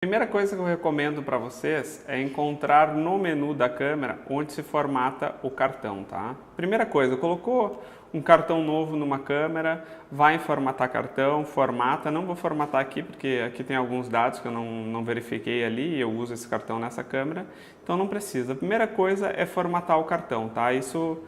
A primeira coisa que eu recomendo para vocês é encontrar no menu da câmera onde se formata o cartão, tá? Primeira coisa, colocou um cartão novo numa câmera, vai em formatar cartão, formata. Não vou formatar aqui porque aqui tem alguns dados que eu não verifiquei ali e eu uso esse cartão nessa câmera, então não precisa. A primeira coisa é formatar o cartão, tá? Isso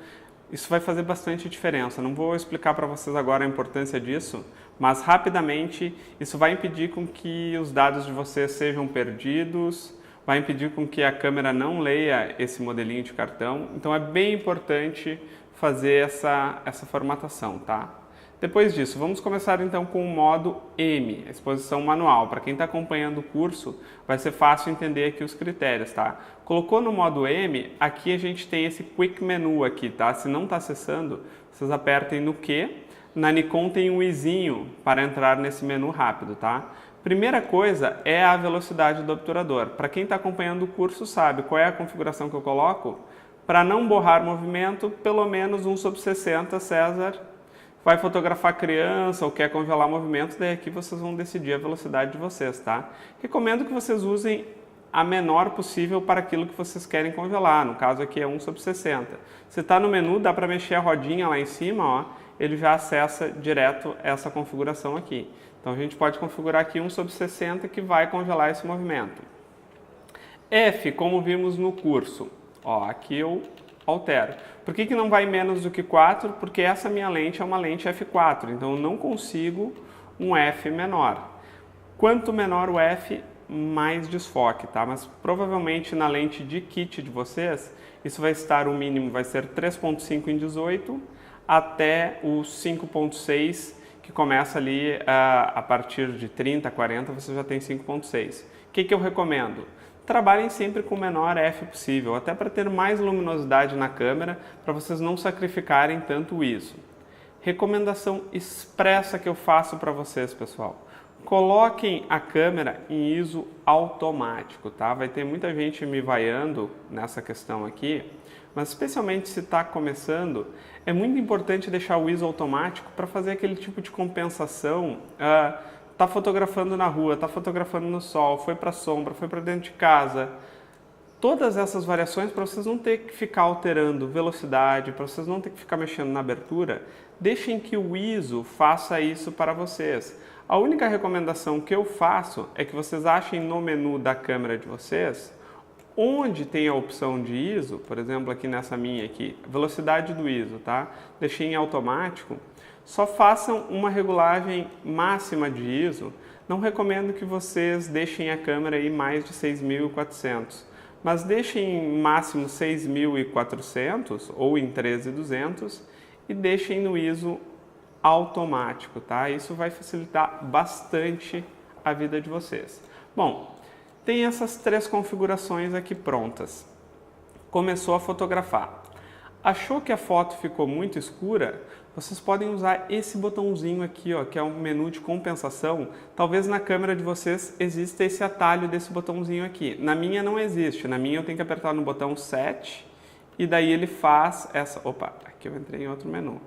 vai fazer bastante diferença. Não vou explicar para vocês agora a importância disso, mas rapidamente isso vai impedir com que os dados de vocês sejam perdidos, vai impedir com que a câmera não leia esse modelinho de cartão. Então é bem importante fazer essa formatação, tá? Depois disso, vamos começar então com o modo M, a exposição manual. Para quem está acompanhando o curso, vai ser fácil entender aqui os critérios, tá? Colocou no modo M, aqui a gente tem esse Quick Menu aqui, tá? Se não está acessando, vocês apertem no Q. Na Nikon tem um izinho para entrar nesse menu rápido, tá? Primeira coisa é a velocidade do obturador. Para quem está acompanhando o curso sabe qual é a configuração que eu coloco. Para não borrar movimento, pelo menos 1/60, César. Vai fotografar criança ou quer congelar movimento, daí aqui vocês vão decidir a velocidade de vocês, tá? Recomendo que vocês usem a menor possível para aquilo que vocês querem congelar, no caso aqui é 1/60. Se está no menu, dá para mexer a rodinha lá em cima, ó, ele já acessa direto essa configuração aqui. Então a gente pode configurar aqui 1/60 que vai congelar esse movimento. F, como vimos no curso, ó, aqui eu altero. Por que não vai menos do que 4? Porque essa minha lente é uma lente f4, então eu não consigo um f menor. Quanto menor o f, mais desfoque, tá? Mas provavelmente na lente de kit de vocês, isso vai estar, o mínimo vai ser 3.5 em 18 até o 5.6, que começa ali a partir de 30, 40, você já tem 5.6. O que eu recomendo? Trabalhem sempre com o menor f possível, até para ter mais luminosidade na câmera, para vocês não sacrificarem tanto o ISO. Recomendação expressa que eu faço para vocês, pessoal. Coloquem a câmera em ISO automático, tá? Vai ter muita gente me vaiando nessa questão aqui, mas especialmente se está começando, é muito importante deixar o ISO automático para fazer aquele tipo de compensação. Tá fotografando na rua, tá fotografando no sol, foi para sombra, foi para dentro de casa. Todas essas variações, para vocês não ter que ficar alterando velocidade, para vocês não ter que ficar mexendo na abertura, deixem que o ISO faça isso para vocês. A única recomendação que eu faço é que vocês achem no menu da câmera de vocês, onde tem a opção de ISO, por exemplo aqui nessa minha aqui, velocidade do ISO, tá? Deixei em automático. Só façam uma regulagem máxima de ISO. Não recomendo que vocês deixem a câmera aí mais de 6.400, mas deixem em máximo 6.400 ou em 13.200 e deixem no ISO automático, tá? Isso vai facilitar bastante a vida de vocês. Bom, tem essas três configurações aqui prontas. Começou a fotografar. Achou que a foto ficou muito escura? Vocês podem usar esse botãozinho aqui, ó, que é um menu de compensação. Talvez na câmera de vocês exista esse atalho desse botãozinho aqui. Na minha não existe. Na minha eu tenho que apertar no botão Set e daí ele faz essa... Opa, aqui eu entrei em outro menu.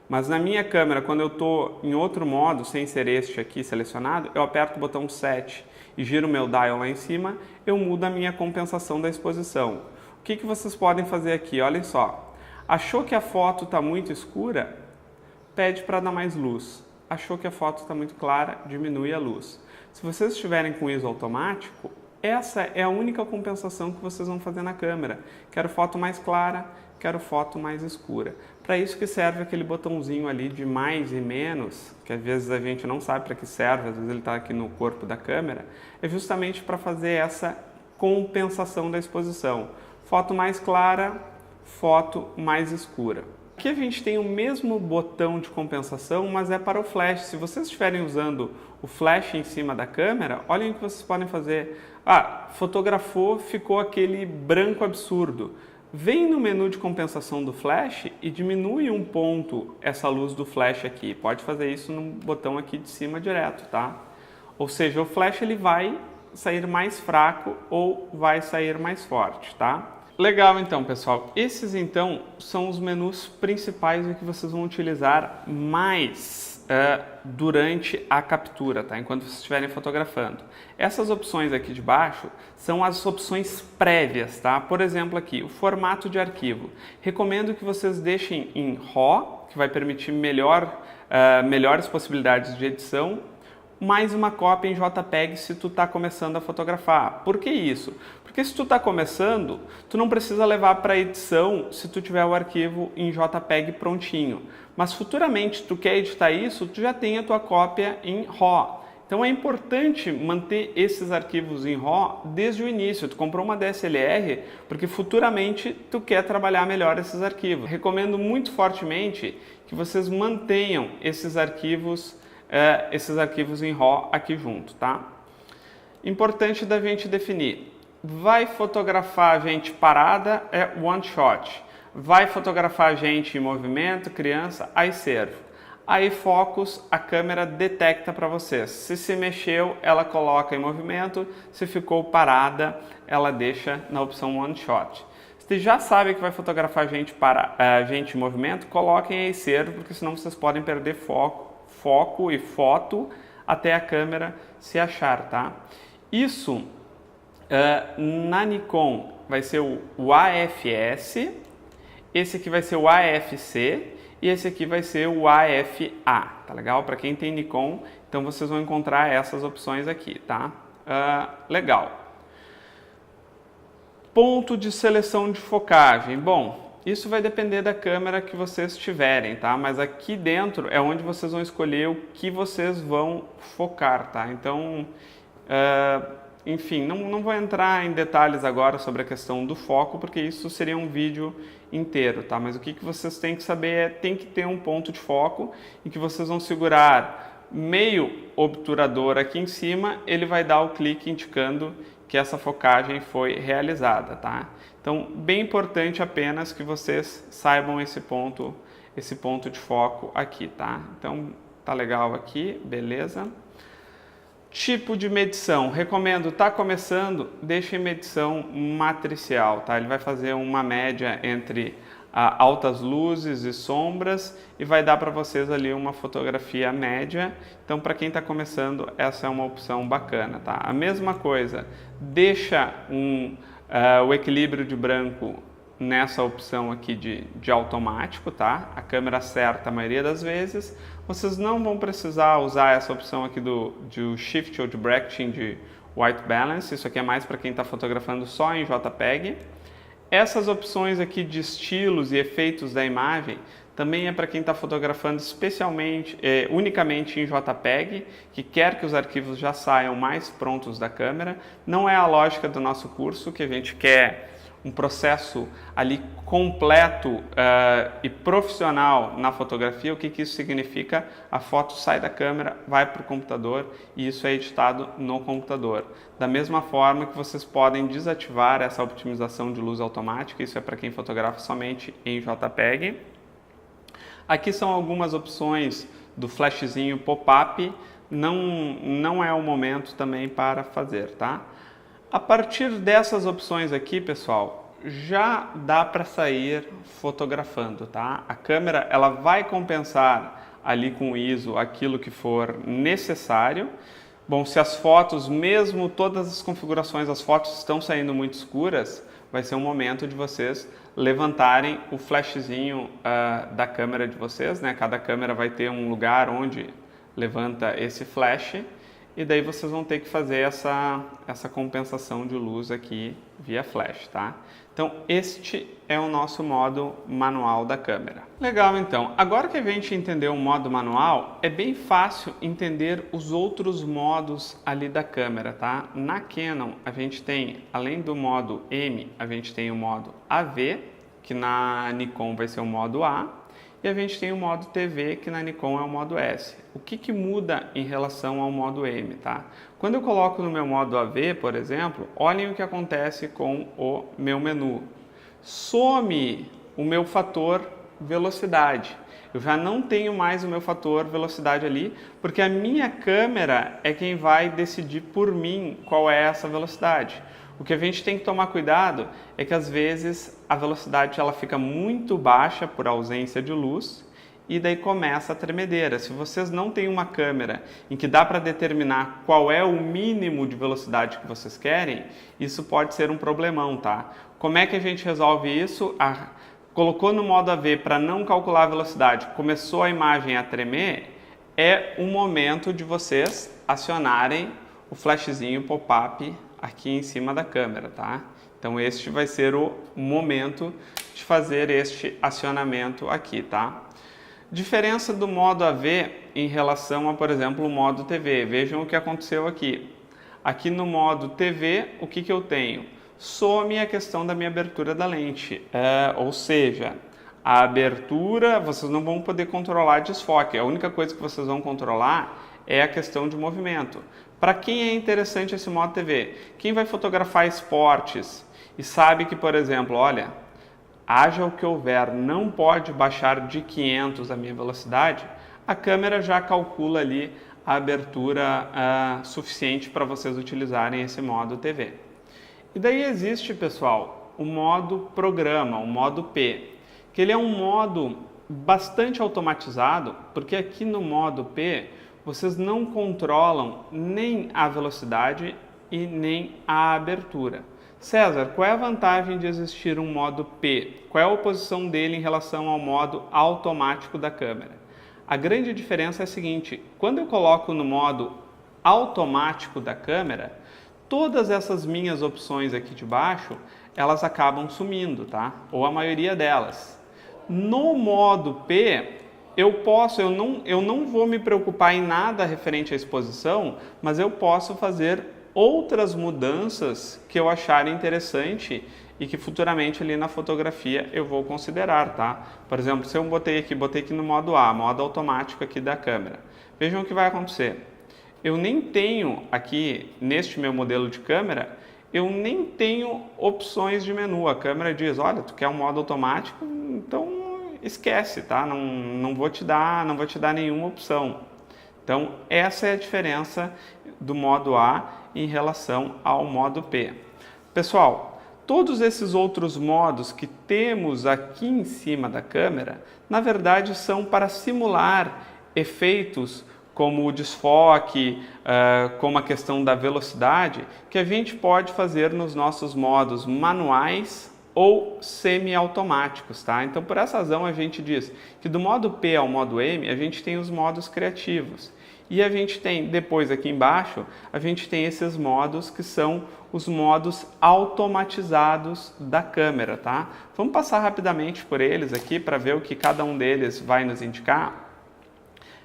Mas na minha câmera, quando eu estou em outro modo, sem ser este aqui selecionado, eu aperto o botão Set e giro o meu dial lá em cima, eu mudo a minha compensação da exposição. O que vocês podem fazer aqui? Olhem só. Achou que a foto está muito escura? Pede para dar mais luz. Achou que a foto está muito clara? Diminui a luz. Se vocês estiverem com ISO automático, essa é a única compensação que vocês vão fazer na câmera. Quero foto mais clara, quero foto mais escura. Para isso que serve aquele botãozinho ali de mais e menos, que às vezes a gente não sabe para que serve, às vezes ele está aqui no corpo da câmera, é justamente para fazer essa compensação da exposição. Foto mais clara, foto mais escura. Aqui a gente tem o mesmo botão de compensação, mas é para o flash. Se vocês estiverem usando o flash em cima da câmera, olhem o que vocês podem fazer. Fotografou, ficou aquele branco absurdo. Vem no menu de compensação do flash e diminui um ponto essa luz do flash aqui. Pode fazer isso no botão aqui de cima direto, tá? Ou seja, o flash ele vai sair mais fraco ou vai sair mais forte, tá? Legal então, pessoal. Esses então são os menus principais que vocês vão utilizar mais durante a captura, tá? Enquanto vocês estiverem fotografando. Essas opções aqui de baixo são as opções prévias, tá? Por exemplo aqui, o formato de arquivo. Recomendo que vocês deixem em RAW, que vai permitir melhores possibilidades de edição, mais uma cópia em JPEG se tu está começando a fotografar. Por que isso? Porque se tu está começando, tu não precisa levar para edição se tu tiver o arquivo em JPEG prontinho. Mas futuramente tu quer editar isso, tu já tem a tua cópia em RAW. Então é importante manter esses arquivos em RAW desde o início. Tu comprou uma DSLR porque futuramente tu quer trabalhar melhor esses arquivos. Recomendo muito fortemente que vocês mantenham esses arquivos em RAW aqui junto, tá? Importante da gente definir. Vai fotografar a gente parada, é one shot. Vai fotografar a gente em movimento, criança, aí serve. Aí focus, a câmera detecta para vocês. Se mexeu, ela coloca em movimento. Se ficou parada, ela deixa na opção one shot. Se já sabe que vai fotografar a gente em movimento, coloquem aí serve, porque senão vocês podem perder foco e foto até a câmera se achar, tá? Isso na Nikon vai ser o AFS, esse aqui vai ser o AFC e esse aqui vai ser o AFA, tá legal? Para quem tem Nikon, então vocês vão encontrar essas opções aqui, tá? Legal. Ponto de seleção de focagem. Bom, isso vai depender da câmera que vocês tiverem, tá? Mas aqui dentro é onde vocês vão escolher o que vocês vão focar, tá? Então, enfim, não vou entrar em detalhes agora sobre a questão do foco, porque isso seria um vídeo inteiro, tá? Mas o que vocês têm que saber é, tem que ter um ponto de foco em que vocês vão segurar meio obturador aqui em cima, ele vai dar o clique indicando que essa focagem foi realizada, tá? Então, bem importante apenas que vocês saibam esse ponto de foco aqui, tá? Então, tá legal aqui, beleza? Tipo de medição, recomendo, tá começando, deixa em medição matricial, tá? Ele vai fazer uma média entre altas luzes e sombras e vai dar para vocês ali uma fotografia média. Então, para quem está começando, essa é uma opção bacana, tá? A mesma coisa, deixa o equilíbrio de branco nessa opção aqui de automático, tá? A câmera acerta a maioria das vezes. Vocês não vão precisar usar essa opção aqui do Shift ou de Bracketing de White Balance. Isso aqui é mais para quem está fotografando só em JPEG. Essas opções aqui de estilos e efeitos da imagem também é para quem está fotografando unicamente em JPEG, que quer que os arquivos já saiam mais prontos da câmera. Não é a lógica do nosso curso, que a gente quer um processo ali completo e profissional na fotografia. O que isso significa? A foto sai da câmera, vai para o computador e isso é editado no computador. Da mesma forma que vocês podem desativar essa optimização de luz automática, isso é para quem fotografa somente em JPEG. Aqui são algumas opções do flashzinho pop-up, não é o momento também para fazer, tá? A partir dessas opções aqui, pessoal, já dá para sair fotografando, tá? A câmera ela vai compensar ali com o ISO aquilo que for necessário. Bom, se as fotos, mesmo todas as configurações, as fotos estão saindo muito escuras, vai ser um momento de vocês levantarem o flashzinho da câmera de vocês, né? Cada câmera vai ter um lugar onde levanta esse flash. E daí vocês vão ter que fazer essa compensação de luz aqui via flash, tá? Então, este é o nosso modo manual da câmera. Legal, então. Agora que a gente entendeu o modo manual, é bem fácil entender os outros modos ali da câmera, tá? Na Canon, a gente tem, além do modo M, a gente tem o modo AV, que na Nikon vai ser o modo A, e a gente tem o modo TV, que na Nikon é o modo S. O que muda em relação ao modo M, tá? Quando eu coloco no meu modo AV, por exemplo, olhem o que acontece com o meu menu. Some o meu fator velocidade. Eu já não tenho mais o meu fator velocidade ali, porque a minha câmera é quem vai decidir por mim qual é essa velocidade. O que a gente tem que tomar cuidado é que às vezes a velocidade ela fica muito baixa por ausência de luz e daí começa a tremedeira. Se vocês não têm uma câmera em que dá para determinar qual é o mínimo de velocidade que vocês querem, isso pode ser um problemão, tá? Como é que a gente resolve isso? Colocou no modo AV para não calcular a velocidade, começou a imagem a tremer, é o momento de vocês acionarem o flashzinho pop-up aqui em cima da câmera, tá? Então este vai ser o momento de fazer este acionamento aqui, tá? Diferença do modo AV em relação a, por exemplo, o modo TV. Vejam o que aconteceu aqui. Aqui no modo TV, o que eu tenho? Some a questão da minha abertura da lente, ou seja, a abertura vocês não vão poder controlar desfoque, a única coisa que vocês vão controlar é a questão de movimento. Para quem é interessante esse modo TV? Quem vai fotografar esportes e sabe que, por exemplo, olha, haja o que houver, não pode baixar de 500 a minha velocidade, a câmera já calcula ali a abertura suficiente para vocês utilizarem esse modo TV. E daí existe, pessoal, o modo programa, o modo P, que ele é um modo bastante automatizado, porque aqui no modo P vocês não controlam nem a velocidade e nem a abertura. César, qual é a vantagem de existir um modo P? Qual é a oposição dele em relação ao modo automático da câmera? A grande diferença é a seguinte, quando eu coloco no modo automático da câmera, todas essas minhas opções aqui de baixo, elas acabam sumindo, tá? Ou a maioria delas. No modo P, eu não vou me preocupar em nada referente à exposição, mas eu posso fazer outras mudanças que eu achar interessante e que futuramente ali na fotografia eu vou considerar, tá? Por exemplo, se eu botei aqui no modo A, modo automático aqui da câmera. Vejam o que vai acontecer. Eu nem tenho aqui, neste meu modelo de câmera, eu nem tenho opções de menu. A câmera diz, olha, tu quer um modo automático, então esquece, tá? Não vou te dar nenhuma opção. Então, essa é a diferença do modo A em relação ao modo P. Pessoal, todos esses outros modos que temos aqui em cima da câmera, na verdade, são para simular efeitos como o desfoque, como a questão da velocidade, que a gente pode fazer nos nossos modos manuais ou semi-automáticos, tá? Então, por essa razão, a gente diz que do modo P ao modo M, a gente tem os modos criativos. E a gente tem, depois aqui embaixo, a gente tem esses modos que são os modos automatizados da câmera, tá? Vamos passar rapidamente por eles aqui para ver o que cada um deles vai nos indicar.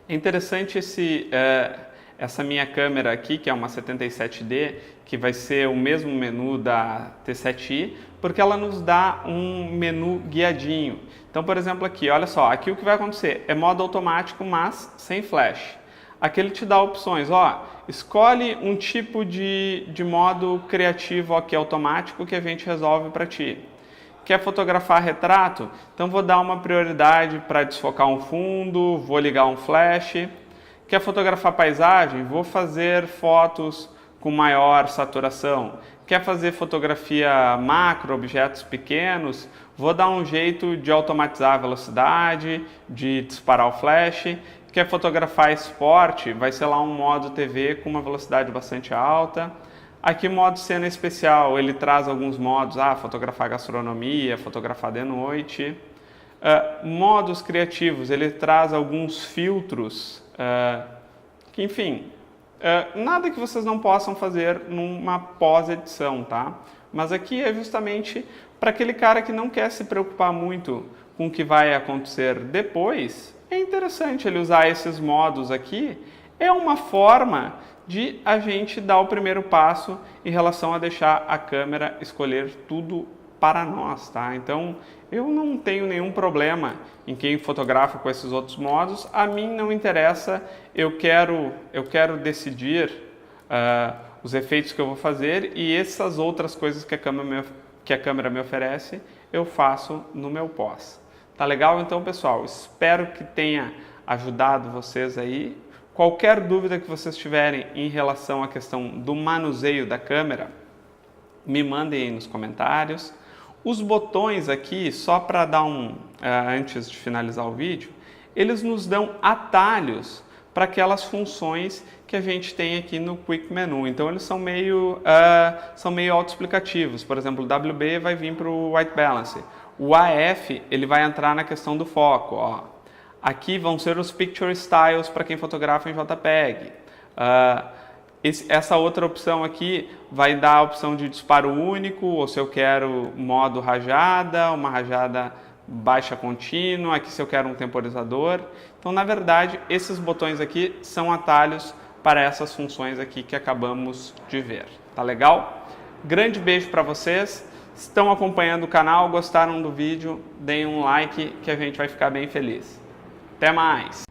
É interessante essa minha câmera aqui, que é uma 77D, que vai ser o mesmo menu da T7i, porque ela nos dá um menu guiadinho. Então, por exemplo, aqui, olha só, aqui o que vai acontecer é modo automático, mas sem flash. Aqui ele te dá opções, ó, escolhe um tipo de modo criativo aqui automático que a gente resolve para ti. Quer fotografar retrato? Então vou dar uma prioridade para desfocar um fundo, vou ligar um flash. Quer fotografar paisagem? Vou fazer fotos com maior saturação. Quer fazer fotografia macro, objetos pequenos? Vou dar um jeito de automatizar a velocidade, de disparar o flash. Quer fotografar esporte? Vai ser lá um modo TV com uma velocidade bastante alta. Aqui modo cena especial, ele traz alguns modos, fotografar gastronomia, fotografar de noite. Modos criativos, ele traz alguns filtros, que enfim, nada que vocês não possam fazer numa pós-edição, tá? Mas aqui é justamente para aquele cara que não quer se preocupar muito com o que vai acontecer depois, é interessante ele usar esses modos aqui, é uma forma de a gente dar o primeiro passo em relação a deixar a câmera escolher tudo para nós, tá? Então, eu não tenho nenhum problema em quem fotografa com esses outros modos, a mim não interessa, eu quero decidir os efeitos que eu vou fazer e essas outras coisas que a câmera me oferece, eu faço no meu pós. Tá legal? Então, pessoal, espero que tenha ajudado vocês aí. Qualquer dúvida que vocês tiverem em relação à questão do manuseio da câmera, me mandem aí nos comentários. Os botões aqui, só para dar antes de finalizar o vídeo, eles nos dão atalhos para aquelas funções que a gente tem aqui no Quick Menu. Então eles são meio autoexplicativos. Por exemplo, o WB vai vir para o White Balance. O AF ele vai entrar na questão do foco. Ó. Aqui vão ser os Picture Styles para quem fotografa em JPEG. Essa outra opção aqui vai dar a opção de disparo único, ou se eu quero modo rajada, uma rajada baixa contínua, aqui se eu quero um temporizador. Então, na verdade, esses botões aqui são atalhos para essas funções aqui que acabamos de ver. Tá legal? Grande beijo para vocês. Estão acompanhando o canal, gostaram do vídeo? Deem um like que a gente vai ficar bem feliz. Até mais!